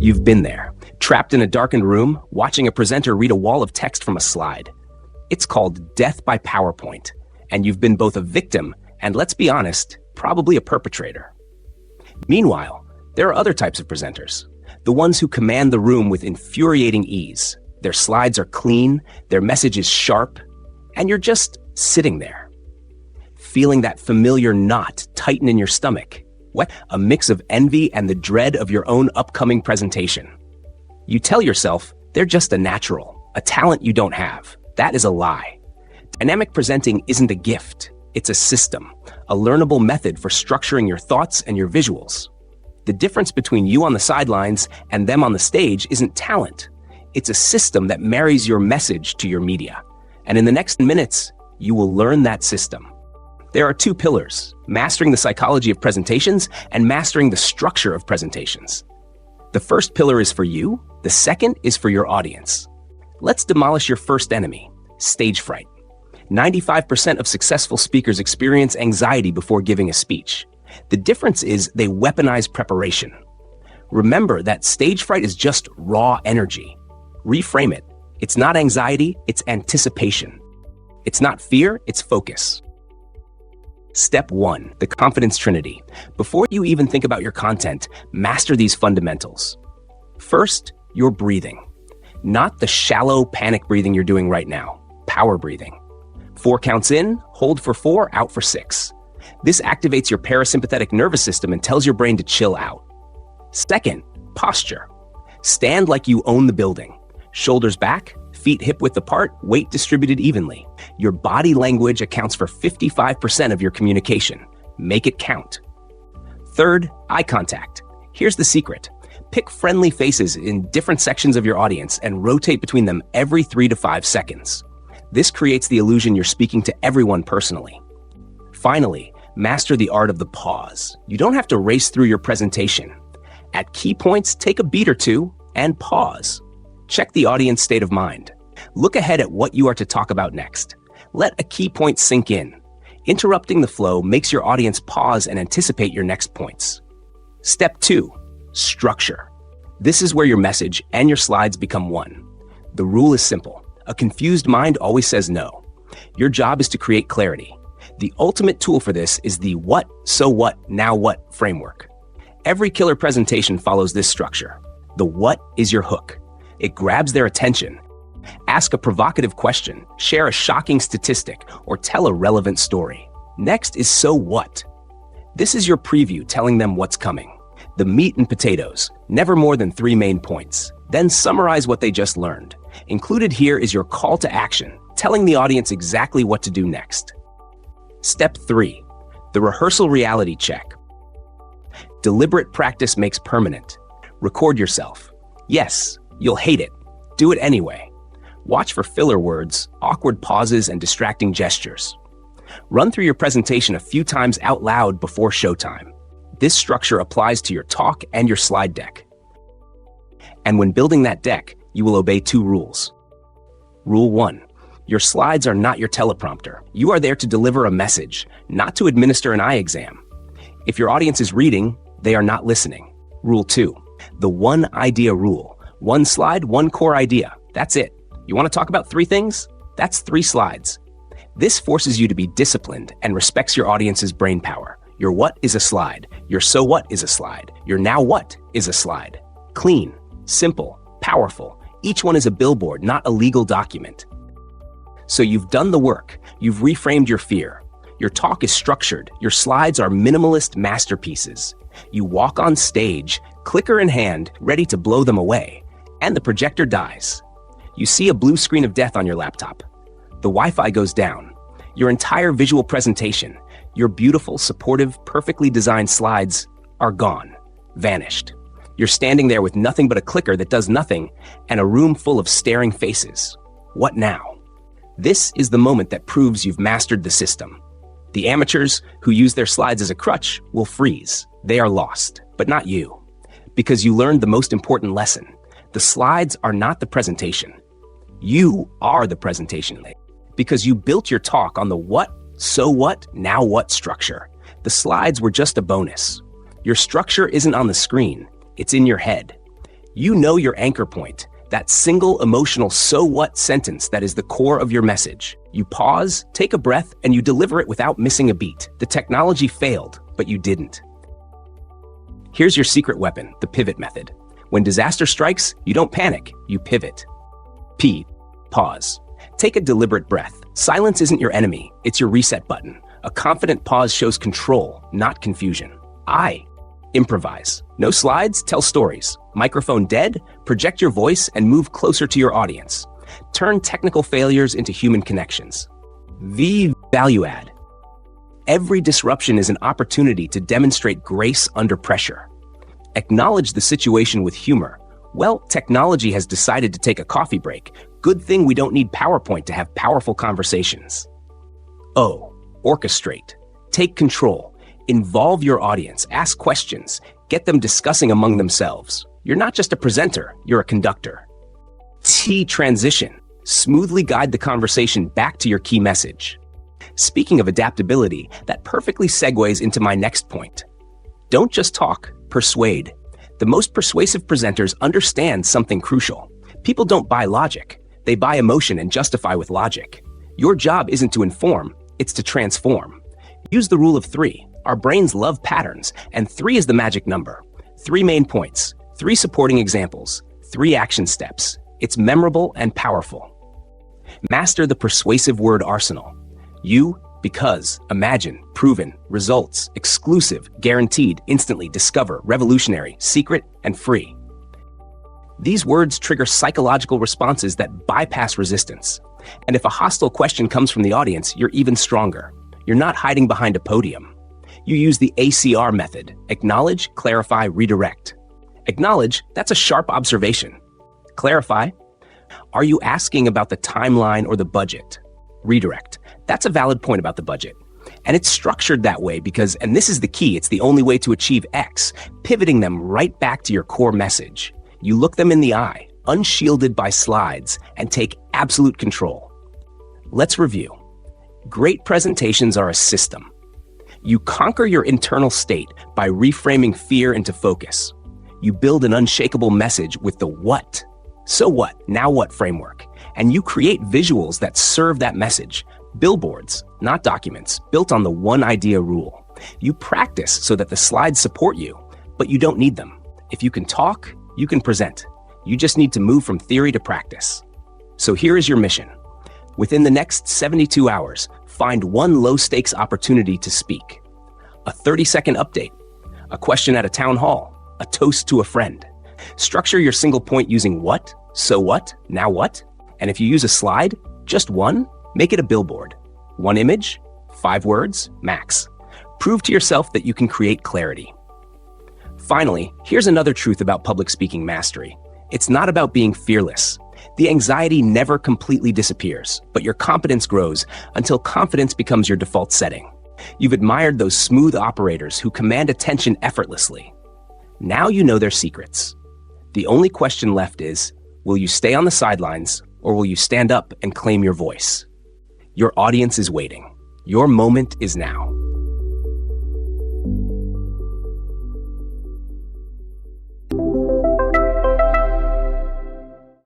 You've been there, trapped in a darkened room, watching a presenter read a wall of text from a slide. It's called death by PowerPoint, and you've been both a victim and, let's be honest, probably a perpetrator. Meanwhile, there are other types of presenters, the ones who command the room with infuriating ease. Their slides are clean, their message is sharp, and you're just sitting there, feeling that familiar knot tighten in your stomach. What? A mix of envy and the dread of your own upcoming presentation. You tell yourself they're just a natural, a talent you don't have. That is a lie. Dynamic presenting isn't a gift. It's a system, a learnable method for structuring your thoughts and your visuals. The difference between you on the sidelines and them on the stage isn't talent. It's a system that marries your message to your media. And in the next minutes, you will learn that system. There are two pillars: mastering the psychology of presentations and mastering the structure of presentations. The first pillar is for you, the second is for your audience. Let's demolish your first enemy, stage fright. 95% of successful speakers experience anxiety before giving a speech. The difference is they weaponize preparation. Remember that stage fright is just raw energy. Reframe it. It's not anxiety, it's anticipation. It's not fear, it's focus. Step 1, the Confidence Trinity. Before you even think about your content, master these fundamentals. First, your breathing. Not the shallow panic breathing you're doing right now. Power breathing. 4 counts in, hold for 4, out for 6. This activates your parasympathetic nervous system and tells your brain to chill out. Second, posture. Stand like you own the building. Shoulders back, feet hip-width apart, weight distributed evenly. Your body language accounts for 55% of your communication. Make it count. Third, eye contact. Here's the secret. Pick friendly faces in different sections of your audience and rotate between them every 3 to 5 seconds. This creates the illusion you're speaking to everyone personally. Finally, master the art of the pause. You don't have to race through your presentation. At key points, take a beat or two and pause. Check the audience state of mind. Look ahead at what you are to talk about next. Let a key point sink in. Interrupting the flow makes your audience pause and anticipate your next points. Step 2, structure. This is where your message and your slides become one. The rule is simple. A confused mind always says no. Your job is to create clarity. The ultimate tool for this is the what, so what, now what framework. Every killer presentation follows this structure. The what is your hook. It grabs their attention. Ask a provocative question, share a shocking statistic, or tell a relevant story. Next is so what. This is your preview telling them what's coming. The meat and potatoes, never more than 3 main points. Then summarize what they just learned. Included here is your call to action, telling the audience exactly what to do next. Step 3, the rehearsal reality check. Deliberate practice makes permanent. Record yourself. Yes, you'll hate it. Do it anyway. Watch for filler words, awkward pauses, and distracting gestures. Run through your presentation a few times out loud before showtime. This structure applies to your talk and your slide deck. And when building that deck, you will obey 2 rules. Rule 1, your slides are not your teleprompter. You are there to deliver a message, not to administer an eye exam. If your audience is reading, they are not listening. Rule 2, the 1 idea rule. 1 slide, 1 core idea. That's it. You want to talk about 3 things? That's 3 slides. This forces you to be disciplined and respects your audience's brain power. Your what is a slide. Your so what is a slide. Your now what is a slide. Clean, simple, powerful. Each one is a billboard, not a legal document. So you've done the work. You've reframed your fear. Your talk is structured. Your slides are minimalist masterpieces. You walk on stage, clicker in hand, ready to blow them away. And the projector dies. You see a blue screen of death on your laptop. The Wi-Fi goes down. Your entire visual presentation, your beautiful, supportive, perfectly designed slides are gone, vanished. You're standing there with nothing but a clicker that does nothing and a room full of staring faces. What now? This is the moment that proves you've mastered the system. The amateurs who use their slides as a crutch will freeze. They are lost, but not you. Because you learned the most important lesson. The slides are not the presentation. You are the presentation. Because you built your talk on the what, so what, now what structure. The slides were just a bonus. Your structure isn't on the screen, it's in your head. You know your anchor point, that single emotional so what sentence that is the core of your message. You pause, take a breath, and you deliver it without missing a beat. The technology failed, but you didn't. Here's your secret weapon, the pivot method. When disaster strikes, you don't panic, you pivot. P. Pause. Take a deliberate breath. Silence isn't your enemy, it's your reset button. A confident pause shows control, not confusion. I. Improvise. No slides, tell stories. Microphone dead, project your voice and move closer to your audience. Turn technical failures into human connections. V. Value add. Every disruption is an opportunity to demonstrate grace under pressure. Acknowledge the situation with humor. Well, technology has decided to take a coffee break. Good thing we don't need PowerPoint to have powerful conversations. O. Orchestrate. Take control. Involve your audience. Ask questions. Get them discussing among themselves. You're not just a presenter, you're a conductor. T. Transition. Smoothly guide the conversation back to your key message. Speaking of adaptability, that perfectly segues into my next point. Don't just talk, persuade. The most persuasive presenters understand something crucial. People don't buy logic. They buy emotion and justify with logic. Your job isn't to inform, it's to transform. Use the rule of 3. Our brains love patterns, and 3 is the magic number. 3 main points, 3 supporting examples, 3 action steps. It's memorable and powerful. Master the persuasive word arsenal. You, because, imagine, proven, results, exclusive, guaranteed, instantly, discover, revolutionary, secret, and free. These words trigger psychological responses that bypass resistance. And if a hostile question comes from the audience, you're even stronger. You're not hiding behind a podium. You use the ACR method. Acknowledge, clarify, redirect. Acknowledge, that's a sharp observation. Clarify, are you asking about the timeline or the budget? Redirect, that's a valid point about the budget. And it's structured that way because, and this is the key, it's the only way to achieve X, pivoting them right back to your core message. You look them in the eye, unshielded by slides, and take absolute control. Let's review. Great presentations are a system. You conquer your internal state by reframing fear into focus. You build an unshakable message with the what, so what, now what framework. And you create visuals that serve that message. Billboards, not documents, built on the one idea rule. You practice so that the slides support you, but you don't need them. If you can talk, you can present. You just need to move from theory to practice. So here is your mission. Within the next 72 hours, find one low-stakes opportunity to speak. A 30-second update, a question at a town hall, a toast to a friend. Structure your single point using what, so what, now what? And if you use a slide, just one, make it a billboard. One image, 5 words, max. Prove to yourself that you can create clarity. Finally, here's another truth about public speaking mastery. It's not about being fearless. The anxiety never completely disappears, but your competence grows until confidence becomes your default setting. You've admired those smooth operators who command attention effortlessly. Now you know their secrets. The only question left is, will you stay on the sidelines or will you stand up and claim your voice? Your audience is waiting. Your moment is now.